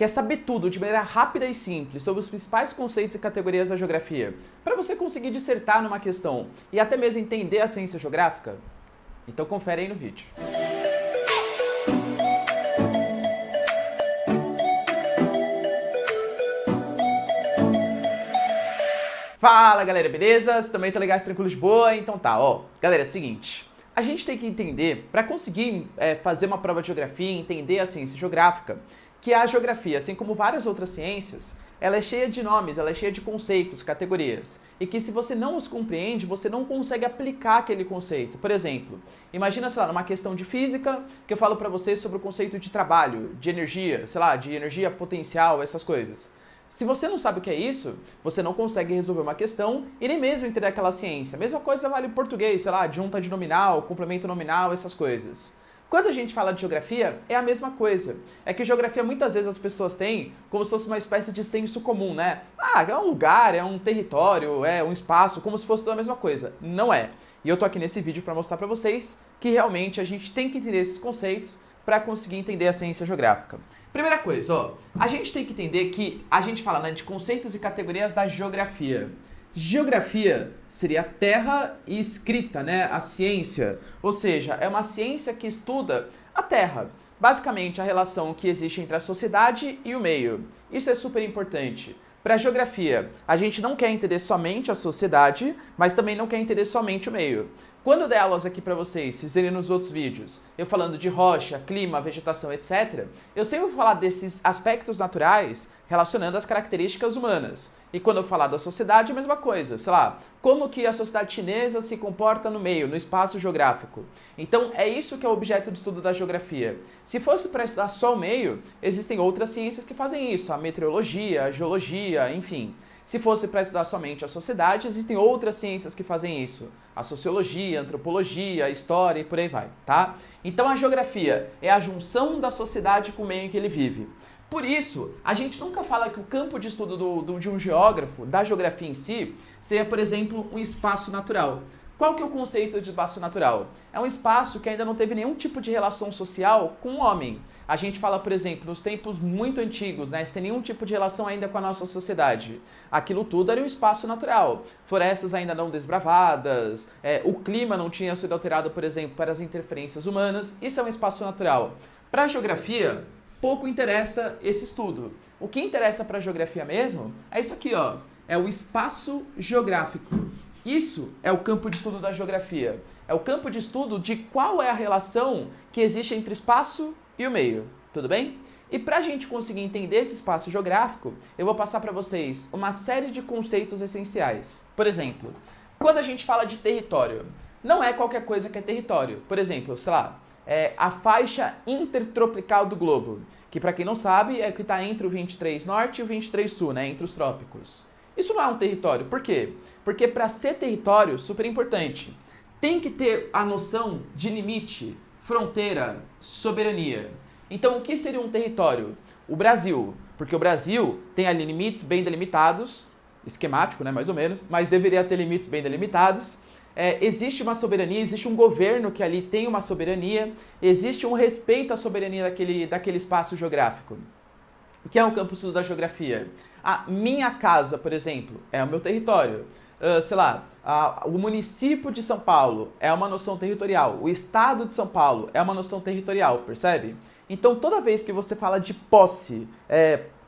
quer saber tudo de maneira rápida e simples sobre os principais conceitos e categorias da geografia, para você conseguir dissertar numa questão e até mesmo entender a ciência geográfica? Então confere aí no vídeo. Fala galera, beleza? Também estão legais, tranquilos, de boa? Então tá, ó. Galera, é o seguinte, a gente tem que entender, para conseguir fazer uma prova de geografia e entender a ciência geográfica, que a geografia, assim como várias outras ciências, ela é cheia de nomes, ela é cheia de conceitos, categorias, e que se você não os compreende, você não consegue aplicar aquele conceito. Por exemplo, imagina, sei lá, numa questão de física, que eu falo para vocês sobre o conceito de trabalho, de energia, sei lá, de energia potencial, essas coisas. Se você não sabe o que é isso, você não consegue resolver uma questão e nem mesmo entender aquela ciência. A mesma coisa vale em português, sei lá, junta de nominal, complemento nominal, essas coisas. Quando a gente fala de geografia, é a mesma coisa. É que geografia muitas vezes as pessoas têm como se fosse uma espécie de senso comum, né? Ah, é um lugar, é um território, é um espaço, como se fosse tudo a mesma coisa. Não é. E eu tô aqui nesse vídeo para mostrar para vocês que realmente a gente tem que entender esses conceitos para conseguir entender a ciência geográfica. Primeira coisa, ó, a gente tem que entender que a gente fala, né, de conceitos e categorias da geografia. Geografia seria a terra e escrita, né, a ciência. Ou seja, é uma ciência que estuda a terra. Basicamente, a relação que existe entre a sociedade e o meio. Isso é super importante. Para a geografia, a gente não quer entender somente a sociedade, mas também não quer entender somente o meio. Quando eu der aulas aqui para vocês, vocês verem nos outros vídeos, eu falando de rocha, clima, vegetação, etc., eu sempre vou falar desses aspectos naturais relacionando as características humanas. E quando eu falar da sociedade, a mesma coisa, sei lá, como que a sociedade chinesa se comporta no meio, no espaço geográfico. Então, é isso que é o objeto de estudo da geografia. Se fosse para estudar só o meio, existem outras ciências que fazem isso, a meteorologia, a geologia, enfim. Se fosse para estudar somente a sociedade, existem outras ciências que fazem isso. A sociologia, a antropologia, a história e por aí vai, tá? Então a geografia é a junção da sociedade com o meio em que ele vive. Por isso, a gente nunca fala que o campo de estudo de um geógrafo, da geografia em si, seria, por exemplo, um espaço natural. Qual que é o conceito de espaço natural? É um espaço que ainda não teve nenhum tipo de relação social com o homem. A gente fala, por exemplo, nos tempos muito antigos, né, sem nenhum tipo de relação ainda com a nossa sociedade. Aquilo tudo era um espaço natural. Florestas ainda não desbravadas, o clima não tinha sido alterado, por exemplo, para as interferências humanas. Isso é um espaço natural. Para a geografia, pouco interessa esse estudo. O que interessa para a geografia mesmo é isso aqui, ó. É o espaço geográfico. Isso é o campo de estudo da geografia. É o campo de estudo de qual é a relação que existe entre espaço e o meio. Tudo bem? E para a gente conseguir entender esse espaço geográfico, eu vou passar para vocês uma série de conceitos essenciais. Por exemplo, quando a gente fala de território, não é qualquer coisa que é território. Por exemplo, sei lá, a faixa intertropical do globo, que para quem não sabe é que está entre o 23 norte e o 23 sul, né, entre os trópicos. Isso não é um território. Por quê? Porque para ser território, super importante, tem que ter a noção de limite, fronteira, soberania. Então, o que seria um território? O Brasil, porque o Brasil tem ali limites bem delimitados, esquemático, né, mais ou menos, mas deveria ter limites bem delimitados. Existe uma soberania, existe um governo que ali tem uma soberania, existe um respeito à soberania daquele espaço geográfico. O que é um campo de estudo da geografia? A minha casa, por exemplo, é o meu território. Sei lá, o município de São Paulo é uma noção territorial. O estado de São Paulo é uma noção territorial, percebe? Então, toda vez que você fala de posse,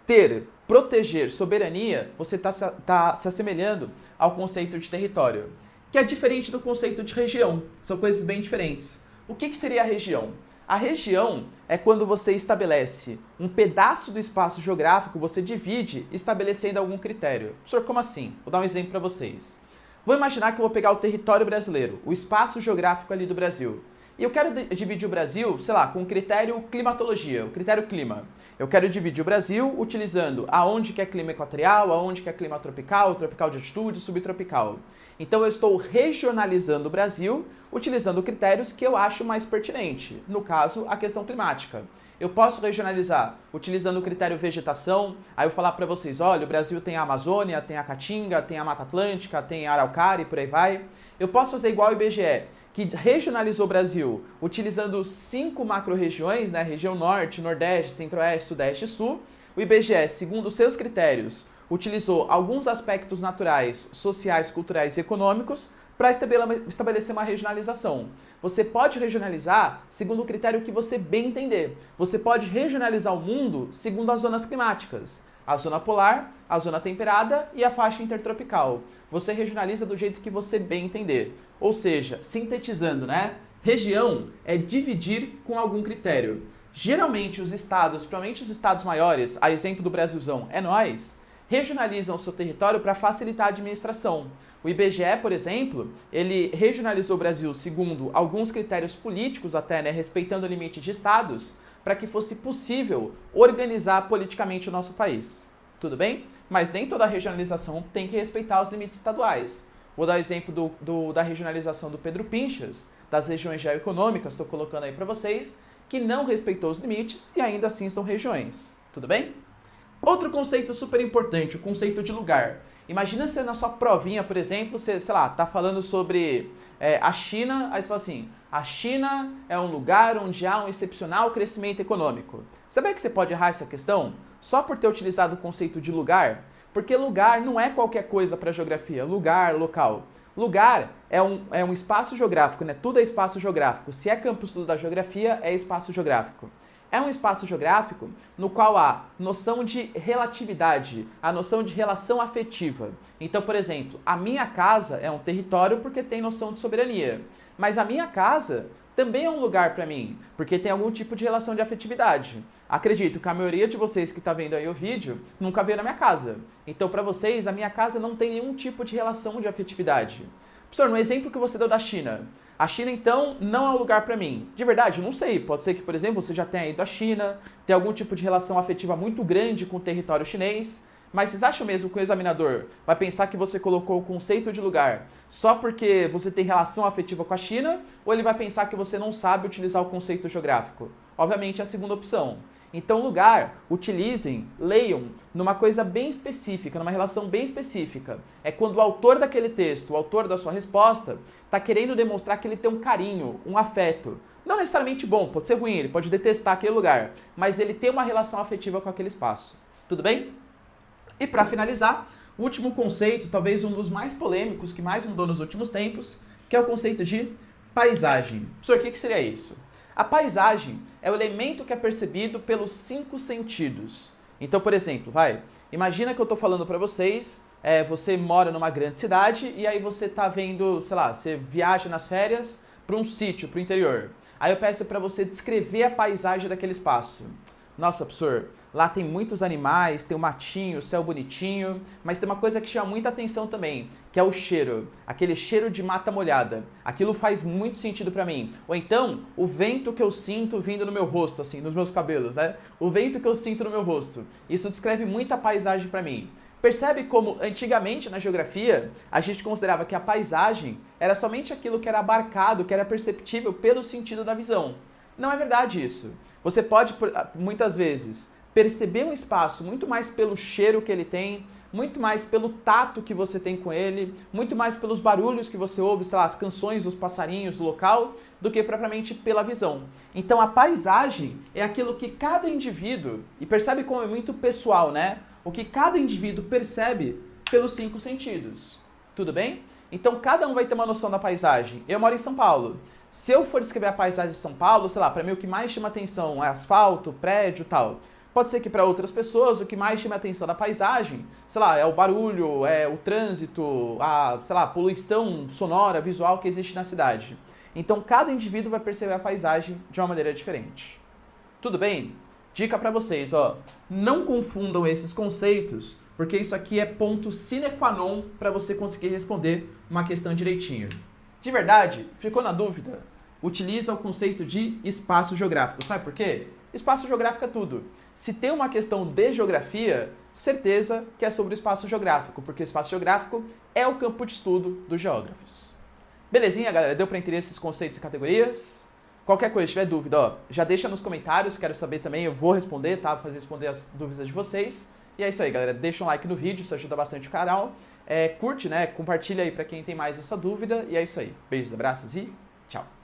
ter, proteger, soberania, você está se assemelhando ao conceito de território, que é diferente do conceito de região. São coisas bem diferentes. O que seria a região? A região é quando você estabelece um pedaço do espaço geográfico, você divide estabelecendo algum critério. Professor, como assim? Vou dar um exemplo para vocês. Vou imaginar que eu vou pegar o território brasileiro, o espaço geográfico ali do Brasil. E eu quero dividir o Brasil, sei lá, com o critério climatologia, o critério clima. Eu quero dividir o Brasil utilizando aonde que é clima equatorial, aonde que é clima tropical, tropical de altitude, subtropical. Então eu estou regionalizando o Brasil utilizando critérios que eu acho mais pertinente. No caso, a questão climática. Eu posso regionalizar utilizando o critério vegetação, aí eu falar para vocês, olha, o Brasil tem a Amazônia, tem a Caatinga, tem a Mata Atlântica, tem a Araucária e por aí vai. Eu posso fazer igual o IBGE, que regionalizou o Brasil utilizando 5 macro-regiões, né? Região Norte, Nordeste, Centro-Oeste, Sudeste e Sul, O IBGE, segundo os seus critérios, utilizou alguns aspectos naturais, sociais, culturais e econômicos para estabelecer uma regionalização. Você pode regionalizar segundo o critério que você bem entender. Você pode regionalizar o mundo segundo as zonas climáticas. A zona polar, a zona temperada e a faixa intertropical. Você regionaliza do jeito que você bem entender. Ou seja, sintetizando, né? Região é dividir com algum critério. Geralmente os estados, principalmente os estados maiores, a exemplo do Brasilzão é nós, regionalizam o seu território para facilitar a administração. O IBGE, por exemplo, ele regionalizou o Brasil segundo alguns critérios políticos até, né, respeitando o limite de estados, para que fosse possível organizar politicamente o nosso país. Tudo bem? Mas nem toda regionalização tem que respeitar os limites estaduais. Vou dar o exemplo da regionalização do Pedro Pinchas, das regiões geoeconômicas, estou colocando aí para vocês, que não respeitou os limites e ainda assim são regiões. Tudo bem? Outro conceito super importante, o conceito de lugar. Imagina se na sua provinha, por exemplo, você, sei lá, tá falando sobre a China, aí você fala assim, a China é um lugar onde há um excepcional crescimento econômico. Sabia que você pode errar essa questão só por ter utilizado o conceito de lugar? Porque lugar não é qualquer coisa para geografia, lugar, local. Lugar é um espaço geográfico, né? Tudo é espaço geográfico. Se é campo estudo da geografia, é espaço geográfico. É um espaço geográfico no qual há noção de relatividade, a noção de relação afetiva. Então, por exemplo, a minha casa é um território porque tem noção de soberania. Mas a minha casa também é um lugar para mim, porque tem algum tipo de relação de afetividade. Acredito que a maioria de vocês que está vendo aí o vídeo nunca veio na minha casa. Então, para vocês, a minha casa não tem nenhum tipo de relação de afetividade. Professor, no exemplo que você deu da China, a China, então, não é um lugar para mim. De verdade, não sei. Pode ser que, por exemplo, você já tenha ido à China, tem algum tipo de relação afetiva muito grande com o território chinês, mas vocês acham mesmo que o examinador vai pensar que você colocou o conceito de lugar só porque você tem relação afetiva com a China, ou ele vai pensar que você não sabe utilizar o conceito geográfico? Obviamente, é a segunda opção. Então, lugar, utilizem, leiam numa coisa bem específica, numa relação bem específica. É quando o autor daquele texto, o autor da sua resposta, está querendo demonstrar que ele tem um carinho, um afeto. Não necessariamente bom, pode ser ruim, ele pode detestar aquele lugar, mas ele tem uma relação afetiva com aquele espaço. Tudo bem? E para finalizar, o último conceito, talvez um dos mais polêmicos, que mais mudou nos últimos tempos, que é o conceito de paisagem. Professor, o que seria isso? A paisagem é o elemento que é percebido pelos 5 sentidos. Então, por exemplo, imagina que eu estou falando para vocês, você mora numa grande cidade e aí você está vendo, sei lá, você viaja nas férias para um sítio, para o interior. Aí eu peço para você descrever a paisagem daquele espaço. Nossa, professor, lá tem muitos animais, tem um matinho, o céu bonitinho, mas tem uma coisa que chama muita atenção também, que é o cheiro, aquele cheiro de mata molhada. Aquilo faz muito sentido pra mim. Ou então, o vento que eu sinto vindo no meu rosto, assim, nos meus cabelos, né? O vento que eu sinto no meu rosto. Isso descreve muita paisagem pra mim. Percebe como, antigamente, na geografia, a gente considerava que a paisagem era somente aquilo que era abarcado, que era perceptível pelo sentido da visão. Não é verdade isso. Você pode, muitas vezes, perceber um espaço muito mais pelo cheiro que ele tem, muito mais pelo tato que você tem com ele, muito mais pelos barulhos que você ouve, sei lá, as canções dos passarinhos do local, do que propriamente pela visão. Então a paisagem é aquilo que cada indivíduo, e percebe como é muito pessoal, né? O que cada indivíduo percebe pelos 5 sentidos. Tudo bem? Então cada um vai ter uma noção da paisagem. Eu moro em São Paulo. Se eu for descrever a paisagem de São Paulo, sei lá, para mim o que mais chama atenção é asfalto, prédio e tal. Pode ser que para outras pessoas o que mais chama a atenção da paisagem, sei lá, é o barulho, é o trânsito, sei lá, a poluição sonora, visual que existe na cidade. Então cada indivíduo vai perceber a paisagem de uma maneira diferente. Tudo bem? Dica para vocês, não confundam esses conceitos, porque isso aqui é ponto sine qua non para você conseguir responder uma questão direitinho. De verdade, ficou na dúvida? Utiliza o conceito de espaço geográfico. Sabe por quê? Espaço geográfico é tudo. Se tem uma questão de geografia, certeza que é sobre o espaço geográfico, porque o espaço geográfico é o campo de estudo dos geógrafos. Belezinha, galera? Deu para entender esses conceitos e categorias? Qualquer coisa, se tiver dúvida, já deixa nos comentários, quero saber também, eu vou responder, tá? Vou responder as dúvidas de vocês. E é isso aí, galera. Deixa um like no vídeo, isso ajuda bastante o canal. Curte, né? Compartilha aí para quem tem mais essa dúvida. E é isso aí. Beijos, abraços e tchau!